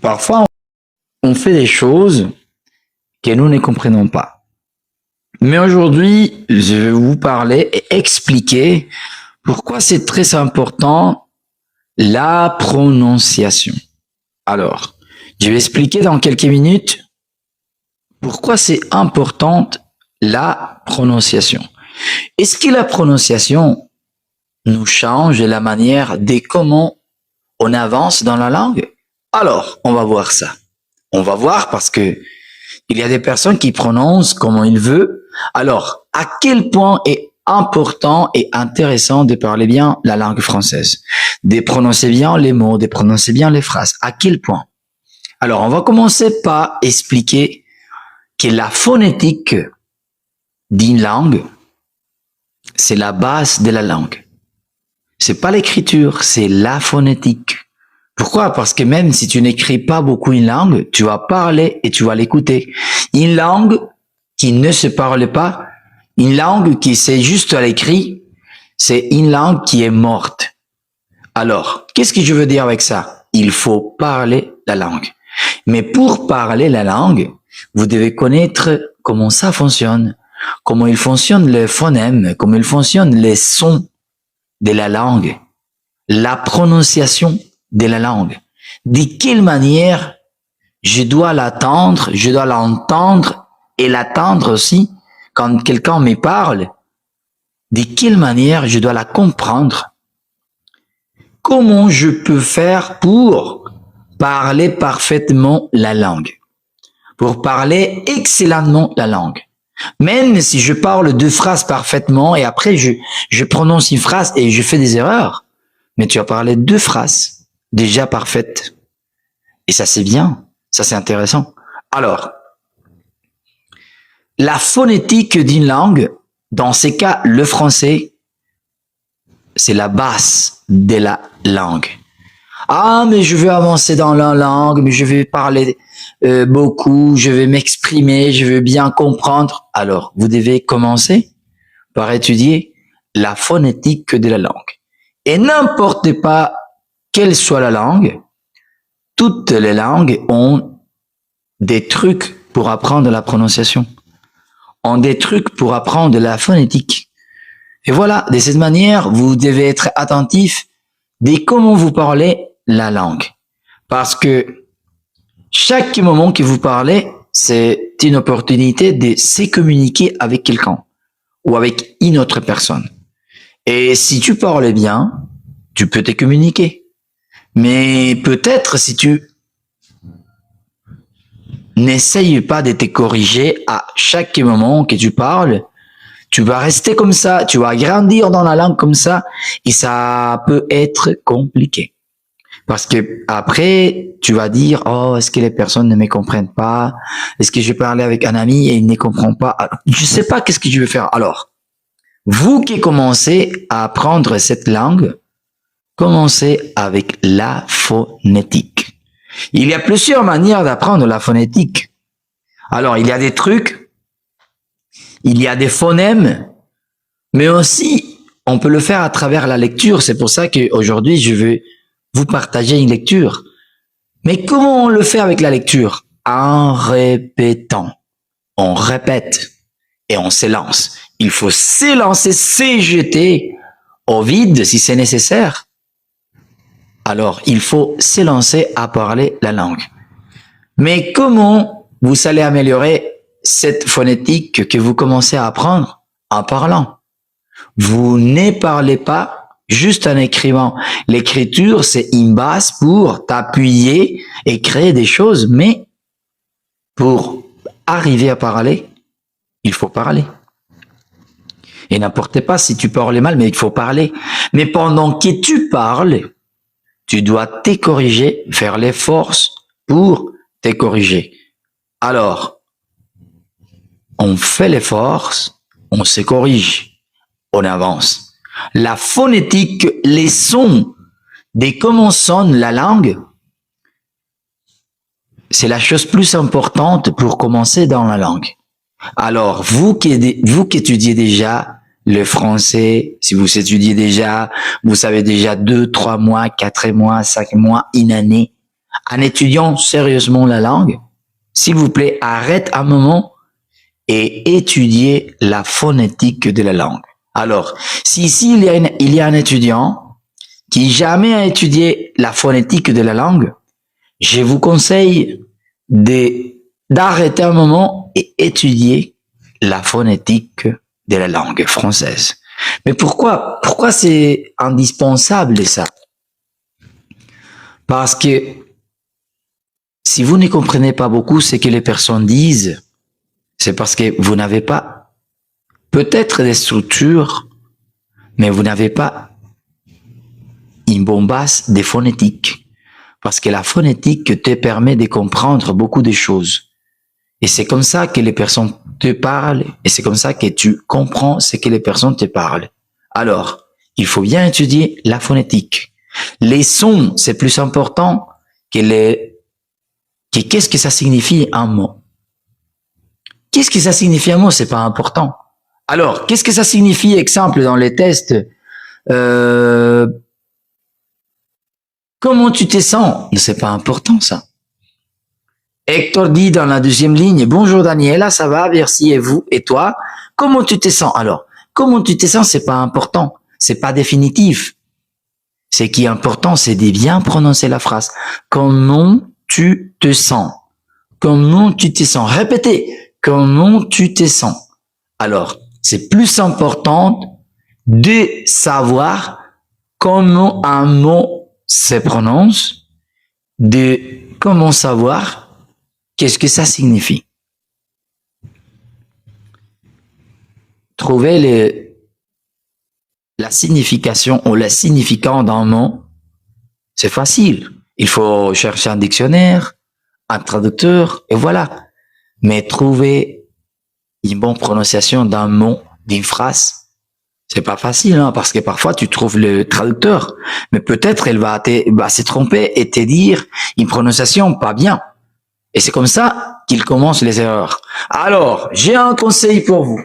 Parfois, on fait des choses que nous ne comprenons pas. Mais aujourd'hui, je vais vous parler et expliquer pourquoi c'est très important la prononciation. Alors, je vais expliquer dans quelques minutes pourquoi c'est importante la prononciation. Est-ce que la prononciation nous change la manière de comment on avance dans la langue? Alors, on va voir ça. On va voir parce que il y a des personnes qui prononcent comme ils veulent. Alors, à quel point est important et intéressant de parler bien la langue française, de prononcer bien les mots, de prononcer bien les phrases. À quel point? Alors, on va commencer par expliquer que la phonétique d'une langue, c'est la base de la langue. C'est pas l'écriture, c'est la phonétique. Pourquoi? Parce que même si tu n'écris pas beaucoup une langue, tu vas parler et tu vas l'écouter. Une langue qui ne se parle pas, une langue qui c'est juste à l'écrit, c'est une langue qui est morte. Alors, qu'est-ce que je veux dire avec ça? Il faut parler la langue. Mais pour parler la langue, vous devez connaître comment ça fonctionne, comment il fonctionne le phonème, comment il fonctionne les sons de la langue, la prononciation de la langue. De quelle manière je dois l'attendre, je dois l'entendre et l'attendre aussi quand quelqu'un me parle. De quelle manière je dois la comprendre. Comment je peux faire pour parler parfaitement la langue, pour parler excellemment la langue. Même si je parle deux phrases parfaitement et après je prononce une phrase et je fais des erreurs, mais tu as parlé deux phrases déjà parfaites. Et ça c'est bien, ça c'est intéressant. Alors, la phonétique d'une langue, dans ces cas, le français, c'est la base de la langue. Ah, mais je veux avancer dans la langue, mais je vais parler beaucoup, je vais m'exprimer, je veux bien comprendre. Alors, vous devez commencer par étudier la phonétique de la langue. Et n'importe pas quelle soit la langue, toutes les langues ont des trucs pour apprendre la prononciation, ont des trucs pour apprendre la phonétique. Et voilà, de cette manière, vous devez être attentif de comment vous parlez la langue. Parce que chaque moment que vous parlez, c'est une opportunité de se communiquer avec quelqu'un ou avec une autre personne. Et si tu parles bien, tu peux te communiquer. Mais peut-être si tu n'essayes pas de te corriger à chaque moment que tu parles, tu vas rester comme ça, tu vas grandir dans la langue comme ça, et ça peut être compliqué. Parce que après, tu vas dire, oh, est-ce que les personnes ne me comprennent pas? Est-ce que je parlais avec un ami et il ne comprend pas? Alors, je sais pas qu'est-ce que je vais faire. Alors, vous qui commencez à apprendre cette langue, commencez avec la phonétique. Il y a plusieurs manières d'apprendre la phonétique. Alors, il y a des trucs, il y a des phonèmes, mais aussi, on peut le faire à travers la lecture. C'est pour ça qu'aujourd'hui, je veux vous partager une lecture. Mais comment on le fait avec la lecture? En répétant. On répète et on s'élance. Il faut s'élancer, s'éjeter au vide si c'est nécessaire. Alors, il faut s'élancer à parler la langue. Mais comment vous allez améliorer cette phonétique que vous commencez à apprendre? En parlant. Vous ne parlez pas juste en écrivant. L'écriture, c'est une base pour t'appuyer et créer des choses, mais pour arriver à parler, il faut parler. Et n'importe pas si tu parles mal, mais il faut parler. Mais pendant que tu parles, tu dois te corriger, faire l'effort pour te corriger. Alors, on fait l'effort, on se corrige, on avance. La phonétique, les sons de comment sonne la langue, c'est la chose plus importante pour commencer dans la langue. Alors, vous qui étudiez déjà le français, si vous étudiez déjà, vous savez déjà 2, 3 mois, 4 mois, 5 mois, une année. en étudiant sérieusement la langue, s'il vous plaît, arrête un moment et étudiez la phonétique de la langue. Alors, si ici il y a un étudiant qui jamais a étudié la phonétique de la langue, je vous conseille d'arrêter un moment et étudier la phonétique de la langue française. Mais pourquoi c'est indispensable ça? Parce que si vous ne comprenez pas beaucoup ce que les personnes disent, c'est parce que vous n'avez pas peut-être des structures, mais vous n'avez pas une bonne base de phonétique. Parce que la phonétique te permet de comprendre beaucoup de choses. Et c'est comme ça que les personnes te parlent, et c'est comme ça que tu comprends ce que les personnes te parlent. Alors, il faut bien étudier la phonétique. Les sons, c'est plus important que qu'est-ce que ça signifie un mot. Qu'est-ce que ça signifie un mot, c'est pas important. Alors, qu'est-ce que ça signifie, exemple, dans les tests, comment tu te sens? C'est pas important, ça. Hector dit dans la deuxième ligne, bonjour Daniela, ça va, merci, et vous, et toi? Comment tu te sens? Alors, comment tu te sens, c'est pas important. C'est pas définitif. Ce qui est important, c'est de bien prononcer la phrase. Comment tu te sens? Comment tu te sens? Répétez. Comment tu te sens? Alors, c'est plus important de savoir comment un mot se prononce, de comment savoir qu'est-ce que ça signifie. Trouver la signification ou le significant d'un mot, c'est facile. Il faut chercher un dictionnaire, un traducteur, et voilà. Mais trouver une bonne prononciation d'un mot, d'une phrase, c'est pas facile, hein, parce que parfois tu trouves le traducteur, mais peut-être elle va se tromper et te dire une prononciation pas bien. Et c'est comme ça qu'il commence les erreurs. Alors, j'ai un conseil pour vous.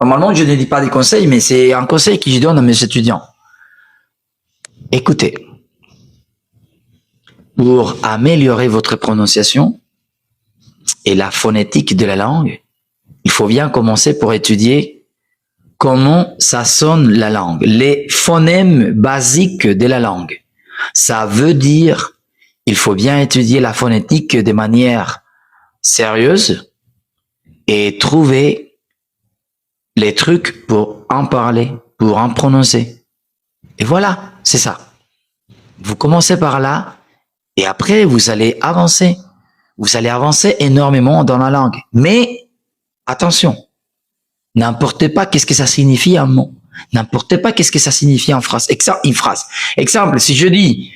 Normalement, je ne dis pas des conseils, mais c'est un conseil que je donne à mes étudiants. Écoutez, pour améliorer votre prononciation et la phonétique de la langue, il faut bien commencer pour étudier comment ça sonne la langue, les phonèmes basiques de la langue. Ça veut dire, il faut bien étudier la phonétique de manière sérieuse et trouver les trucs pour en parler, pour en prononcer. Et voilà, c'est ça. Vous commencez par là et après vous allez avancer. Vous allez avancer énormément dans la langue. Mais attention, n'importe pas qu'est-ce que ça signifie un mot. N'importe pas qu'est-ce que ça signifie en phrase. Exemple, si je dis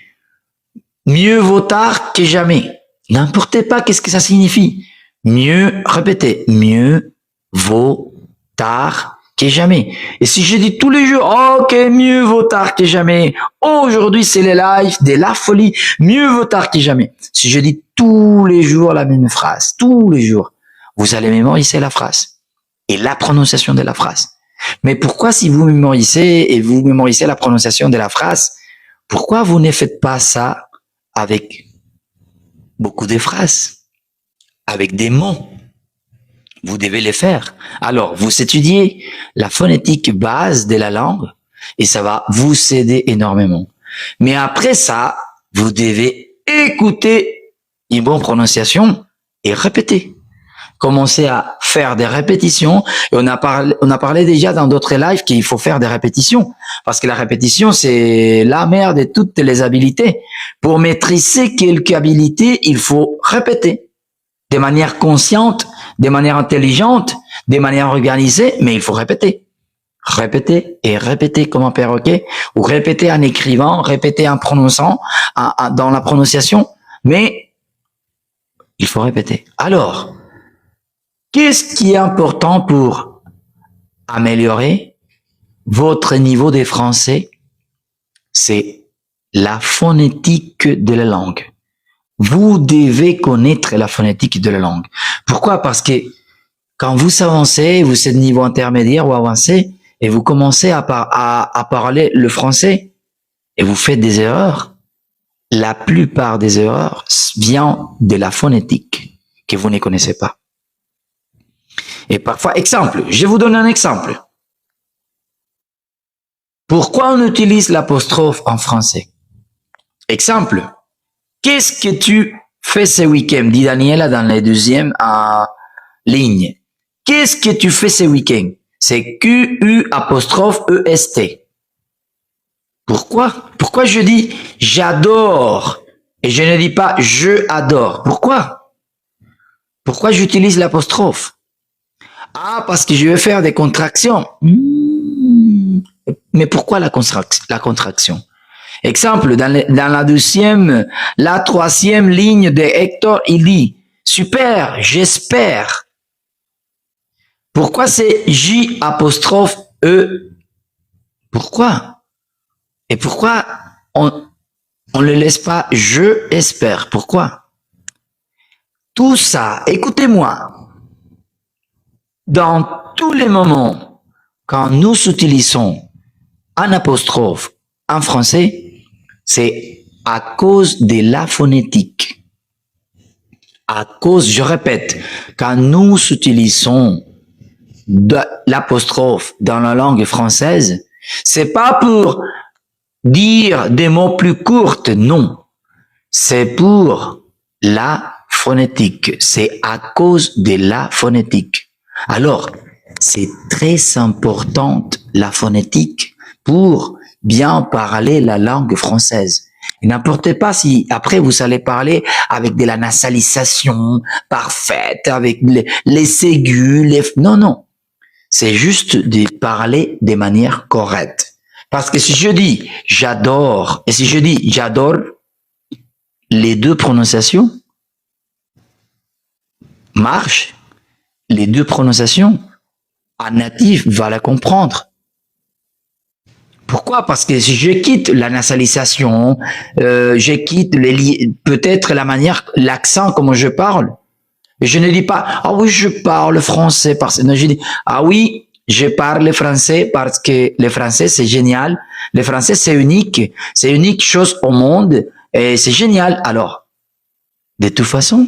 mieux vaut tard que jamais. N'importe pas qu'est-ce que ça signifie. Répétez, mieux vaut tard que jamais. Et si je dis tous les jours, ok, mieux vaut tard que jamais. Aujourd'hui, c'est les lives de la folie. Mieux vaut tard que jamais. Si je dis tous les jours la même phrase, tous les jours, vous allez mémoriser la phrase et la prononciation de la phrase. Mais pourquoi si vous mémorisez la prononciation de la phrase, pourquoi vous ne faites pas ça avec beaucoup de phrases, avec des mots? Vous devez les faire. Alors, vous étudiez la phonétique base de la langue et ça va vous aider énormément. Mais après ça, vous devez écouter une bonne prononciation et répéter. Commencez à faire des répétitions. Et on a parlé déjà dans d'autres lives qu'il faut faire des répétitions. Parce que la répétition, c'est la mère de toutes les habiletés. Pour maîtriser quelques habiletés, il faut répéter. De manière consciente, de manière intelligente, de manière organisée, mais il faut répéter. Répéter et répéter comme un perroquet, ou répéter en écrivant, répéter en prononçant, dans la prononciation, mais il faut répéter. Alors, qu'est-ce qui est important pour améliorer votre niveau de français? C'est la phonétique de la langue. Vous devez connaître la phonétique de la langue. Pourquoi? Parce que quand vous avancez, vous êtes niveau intermédiaire ou avancé, et vous commencez à parler le français, et vous faites des erreurs, la plupart des erreurs viennent de la phonétique que vous ne connaissez pas. Et parfois, exemple, je vous donne un exemple. Pourquoi on utilise l'apostrophe en français? Exemple, qu'est-ce que tu fais ce week-end? Dit Daniela dans la deuxième ligne. Qu'est-ce que tu fais ce week-end? C'est Q-U apostrophe E-S-T. Pourquoi? Pourquoi je dis j'adore et je ne dis pas je adore? Pourquoi? Pourquoi j'utilise l'apostrophe? Ah, parce que je vais faire des contractions. Mais pourquoi la contraction? Exemple, dans la troisième ligne de Hector, il dit super, j'espère. Pourquoi c'est J apostrophe E? Pourquoi? Et pourquoi on ne le laisse pas je espère? Pourquoi? Tout ça, écoutez-moi, dans tous les moments, quand nous utilisons un apostrophe en français, c'est à cause de la phonétique. À cause, je répète, quand nous utilisons l'apostrophe dans la langue française, c'est pas pour dire des mots plus courts, non. C'est pour la phonétique. C'est à cause de la phonétique. Alors, c'est très important la phonétique pour bien parler la langue française. Et n'importe pas si après vous allez parler avec de la nasalisation parfaite, avec les aigus, non, non. C'est juste de parler de manière correcte. Parce que si je dis j'adore et si je dis j'adore, les deux prononciations marchent. Les deux prononciations, un natif va la comprendre. Pourquoi? Parce que si je quitte la nasalisation, je quitte peut-être la manière, l'accent comment je parle. Et je ne dis pas ah oui je parle français parce non, je dis ah oui je parle français parce que le français c'est génial, le français c'est unique chose au monde et c'est génial. Alors de toute façon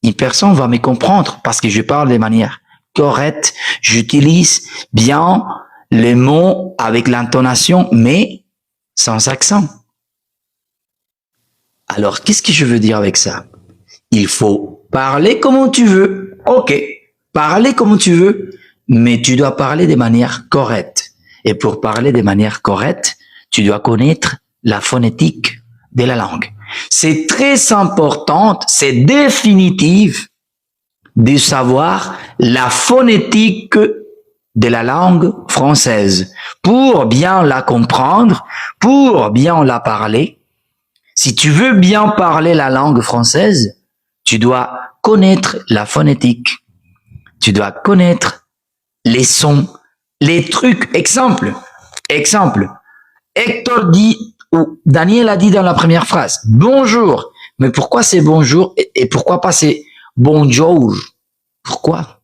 une personne va me comprendre parce que je parle de manière correcte, j'utilise bien les mots avec l'intonation, mais sans accent. Alors, qu'est-ce que je veux dire avec ça? Il faut parler comme tu veux. Ok, parler comme tu veux, mais tu dois parler de manière correcte. Et pour parler de manière correcte, tu dois connaître la phonétique de la langue. C'est très important, c'est définitif de savoir la phonétique de la langue française pour bien la comprendre, pour bien la parler. Si tu veux bien parler la langue française, tu dois connaître la phonétique, tu dois connaître les sons, les trucs. Exemple, Hector dit, ou Daniel a dit dans la première phrase, bonjour. Mais pourquoi c'est bonjour et pourquoi pas c'est bonjour? Pourquoi?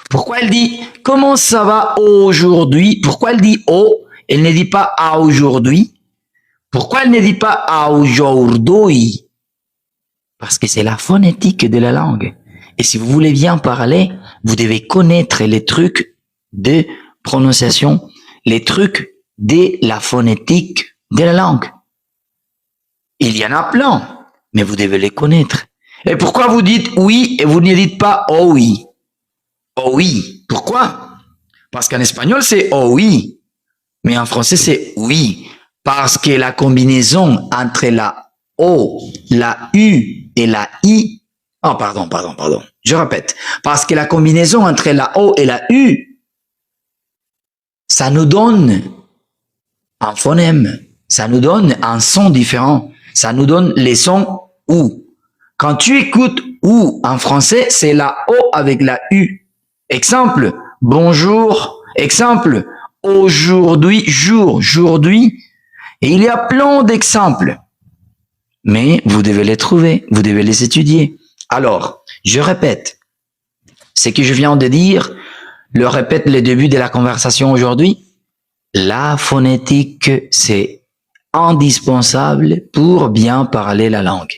Pourquoi elle dit comment ça va aujourd'hui? Pourquoi elle dit oh? Elle ne dit pas à aujourd'hui. Pourquoi elle ne dit pas à aujourd'hui? Parce que c'est la phonétique de la langue. Et si vous voulez bien parler, vous devez connaître les trucs de prononciation, les trucs de la phonétique de la langue. Il y en a plein, mais vous devez les connaître. Et pourquoi vous dites oui et vous ne dites pas oh oui? Oh oui. Pourquoi? Parce qu'en espagnol, c'est oh oui. Mais en français, c'est oui. Parce que la combinaison entre la O, la U et la I... Oh, pardon. Je répète. Parce que la combinaison entre la O et la U, ça nous donne un phonème. Ça nous donne un son différent. Ça nous donne les sons OU. Quand tu écoutes OU en français, c'est la O avec la U. Exemple, bonjour. Exemple, aujourd'hui, jour, aujourd'hui. Et il y a plein d'exemples. Mais vous devez les trouver, vous devez les étudier. Alors, je répète. Ce que je viens de dire, le répète le début de la conversation aujourd'hui. La phonétique, c'est indispensable pour bien parler la langue.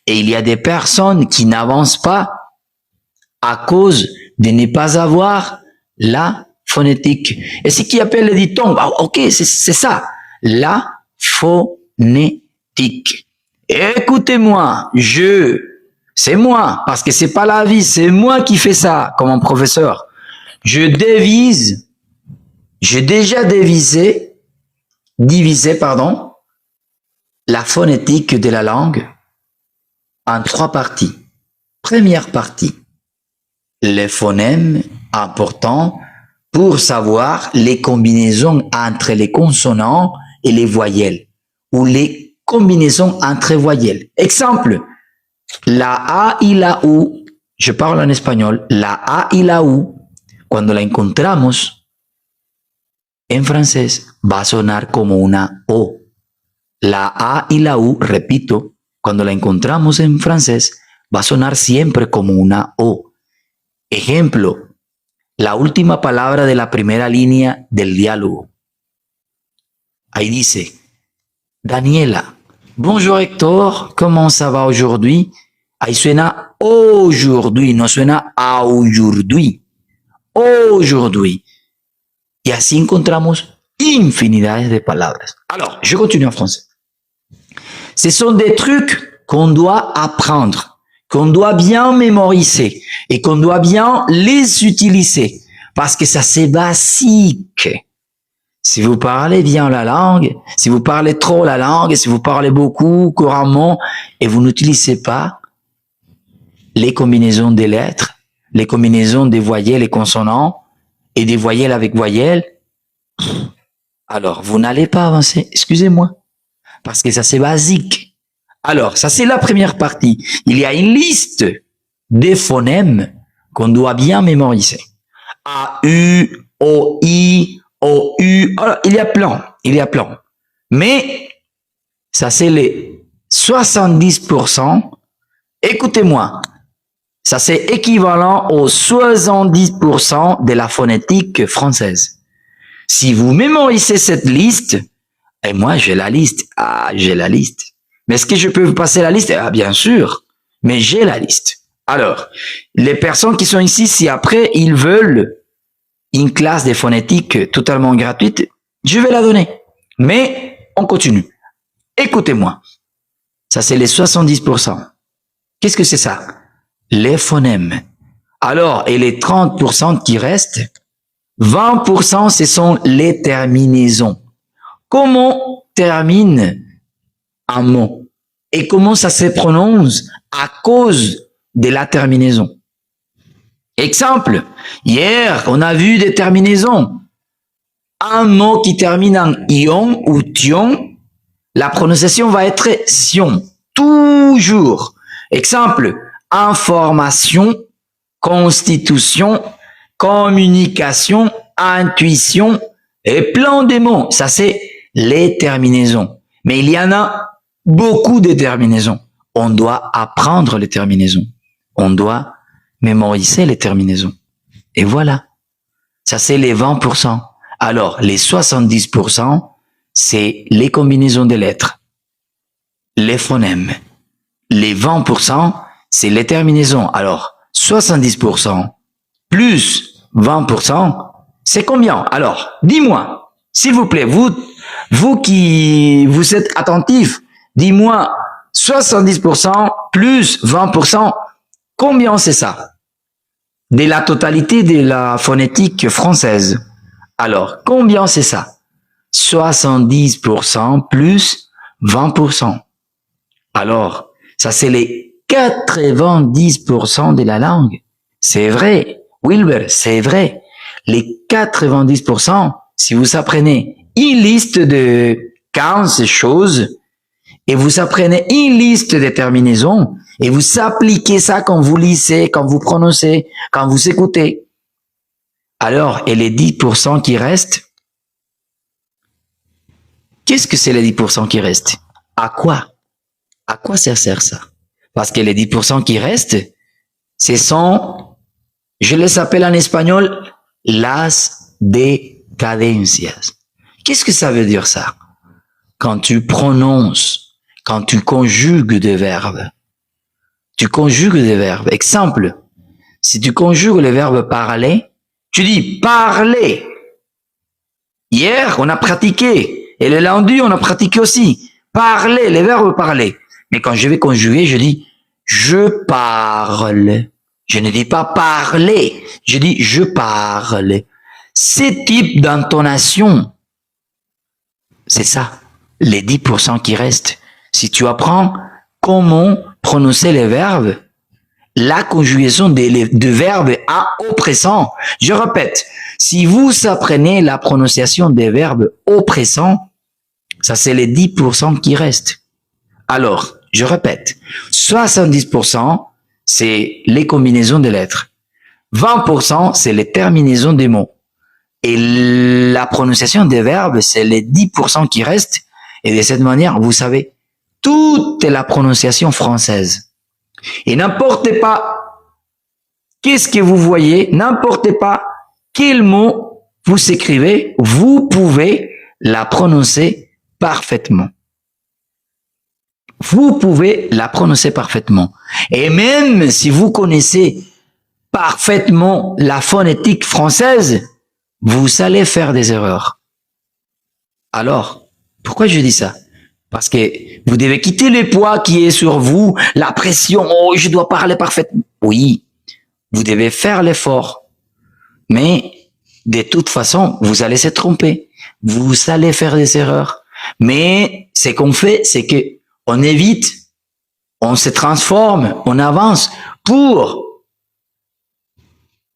Et il y a des personnes qui n'avancent pas à cause de ne pas avoir la phonétique. Et ce qu'ils appellent le dicton, ok, c'est ça, la phonétique. Écoutez-moi, c'est moi, parce que c'est pas la vie, c'est moi qui fais ça, comme un professeur. J'ai déjà divisé, la phonétique de la langue en 3 parties. Première partie, les phonèmes importants pour savoir les combinaisons entre les consonants et les voyelles, ou les combinaisons entre voyelles. Exemple, la A y la U, je parle en espagnol, la A y la U, cuando la encontramos en francés, va a sonar como una O. La A y la U, repito, cuando la encontramos en francés, va a sonar siempre como una O. Ejemplo, la última palabra de la primera línea del diálogo. Ahí dice, Daniela, bonjour Héctor, comment ça va aujourd'hui? Ahí suena aujourd'hui, no suena aujourd'hui. Aujourd'hui. Y así encontramos infinidades de palabras. Alors, je continue en français. Ce sont des trucs qu'on doit apprendre, qu'on doit bien mémoriser et qu'on doit bien les utiliser parce que ça c'est basique. Si vous parlez bien la langue, si vous parlez trop la langue, si vous parlez beaucoup, couramment, et vous n'utilisez pas les combinaisons des lettres, les combinaisons des voyelles et consonants, et des voyelles avec voyelles, alors vous n'allez pas avancer, excusez-moi, parce que ça c'est basique. Alors, ça c'est la première partie. Il y a une liste des phonèmes qu'on doit bien mémoriser. A, U, O, I, O, U, alors, il y a plein. Mais, ça c'est les 70%. Écoutez-moi, ça c'est équivalent aux 70% de la phonétique française. Si vous mémorisez cette liste, et moi j'ai la liste, j'ai la liste. Mais est-ce que je peux vous passer la liste? Bien sûr, mais j'ai la liste. Alors, les personnes qui sont ici, si après ils veulent une classe de phonétique totalement gratuite, je vais la donner. Mais on continue. Écoutez-moi. Ça, c'est les 70%. Qu'est-ce que c'est ça? Les phonèmes. Alors, et les 30% qui restent, 20%, ce sont les terminaisons. Comment termine un mot? Et comment ça se prononce à cause de la terminaison? Exemple, hier, on a vu des terminaisons. Un mot qui termine en ion ou tion, la prononciation va être sion, toujours. Exemple, information, constitution, communication, intuition, et plein de mots. Ça, c'est les terminaisons. Mais il y en a beaucoup de terminaisons. On doit apprendre les terminaisons. On doit mémoriser les terminaisons. Et voilà. Ça, c'est les 20%. Alors, les 70%, c'est les combinaisons de lettres, les phonèmes. Les 20%, c'est les terminaisons. Alors, 70% plus 20%, c'est combien? Alors, dis-moi, s'il vous plaît, vous qui vous êtes attentifs, dis-moi, 70% plus 20%, combien c'est ça? De la totalité de la phonétique française. Alors, combien c'est ça? 70% plus 20%. Alors, ça c'est les 90% de la langue. C'est vrai, Wilber, c'est vrai. Les 90%, si vous apprenez une liste de 15 choses et vous apprenez une liste de terminaisons et vous appliquez ça quand vous lisez, quand vous prononcez, quand vous écoutez, alors, et les 10% qui restent, qu'est-ce que c'est les 10% qui restent? À quoi? À quoi ça sert ça? Parce que les 10% qui restent, ce sont, je les appelle en espagnol, las decadencias. Qu'est-ce que ça veut dire ça? quand tu prononces, quand tu conjugues des verbes. Tu conjugues des verbes. Exemple, si tu conjugues le verbe parler, tu dis parler. Hier, on a pratiqué. Et le lundi, on a pratiqué aussi. Parler, les verbes parler. Mais quand je vais conjuguer, je dis je parle. Je ne dis pas parler. Je dis je parle. Ces types d'intonation, c'est ça, les 10% qui restent. Si tu apprends comment prononcer les verbes, la conjugaison de verbes à au présent. Je répète, si vous apprenez la prononciation des verbes au présent, ça c'est les 10% qui restent. Alors, je répète, 70% c'est les combinaisons de lettres. 20% c'est les terminaisons des mots. Et la prononciation des verbes, c'est les 10% qui restent. Et de cette manière, vous savez, toute la prononciation française. Et n'importe pas qu'est-ce que vous voyez, n'importe pas quel mot vous écrivez, vous pouvez la prononcer parfaitement. Vous pouvez la prononcer parfaitement. Et même si vous connaissez parfaitement la phonétique française, vous allez faire des erreurs. Alors, pourquoi je dis ça? Parce que vous devez quitter le poids qui est sur vous, la pression, oh, je dois parler parfaitement. Oui, vous devez faire l'effort. Mais de toute façon, vous allez se tromper. Vous allez faire des erreurs. Mais ce qu'on fait, c'est que on évite, on se transforme, on avance pour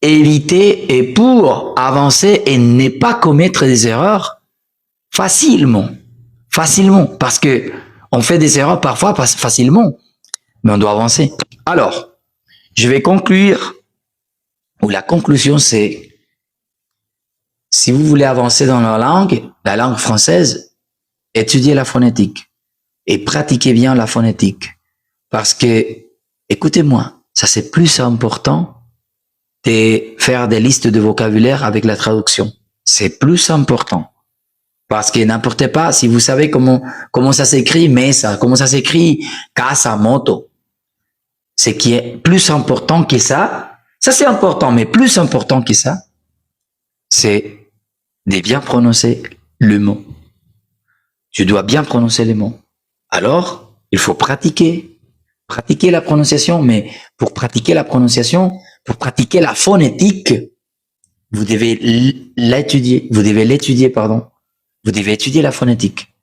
éviter et pour avancer et ne pas commettre des erreurs facilement. Facilement. Parce que on fait des erreurs parfois facilement. Mais on doit avancer. Alors, je vais conclure. Ou la conclusion, c'est si vous voulez avancer dans la langue française, étudiez la phonétique et pratiquez bien la phonétique. Parce que, écoutez-moi, ça c'est plus important de faire des listes de vocabulaire avec la traduction. C'est plus important. Parce que n'importe pas, si vous savez comment ça s'écrit mesa, comment ça s'écrit casa, moto, ce qui est plus important que ça c'est important, mais plus important que ça, c'est de bien prononcer le mot. Je dois bien prononcer les mots. Alors, il faut pratiquer la prononciation, mais pour pratiquer la prononciation, pour pratiquer la phonétique, vous devez l'étudier, Vous devez étudier la phonétique.